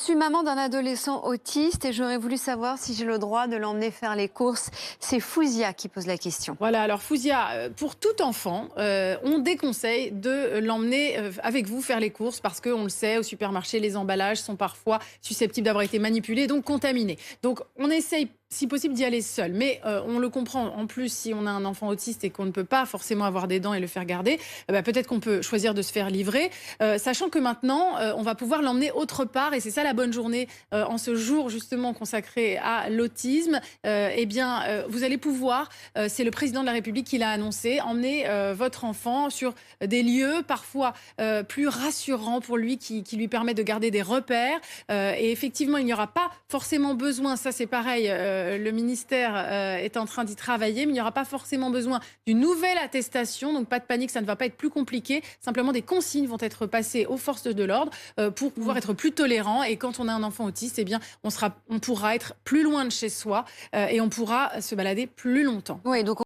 Je suis maman d'un adolescent autiste et j'aurais voulu savoir si j'ai le droit de l'emmener faire les courses. C'est Fouzia qui pose la question. Voilà, alors Fouzia, pour tout enfant, on déconseille de l'emmener avec vous faire les courses parce qu'on le sait, au supermarché, les emballages sont parfois susceptibles d'avoir été manipulés, donc contaminés. Donc on essaye si possible d'y aller seul. Mais on le comprend, en plus, si on a un enfant autiste et qu'on ne peut pas forcément avoir des dents et le faire garder, peut-être qu'on peut choisir de se faire livrer, sachant que maintenant, on va pouvoir l'emmener autre part. Et c'est ça la bonne journée, en ce jour justement consacré à l'autisme. Vous allez pouvoir, c'est le président de la République qui l'a annoncé, emmener votre enfant sur des lieux parfois plus rassurants pour lui, qui lui permettent de garder des repères. Et effectivement, il n'y aura pas forcément besoin, ça c'est pareil, le ministère est en train d'y travailler, mais il n'y aura pas forcément besoin d'une nouvelle attestation. Donc pas de panique, ça ne va pas être plus compliqué. Simplement, des consignes vont être passées aux forces de l'ordre pour pouvoir être plus tolérant. Et quand on a un enfant autiste, eh bien, on pourra être plus loin de chez soi et on pourra se balader plus longtemps. Oui, donc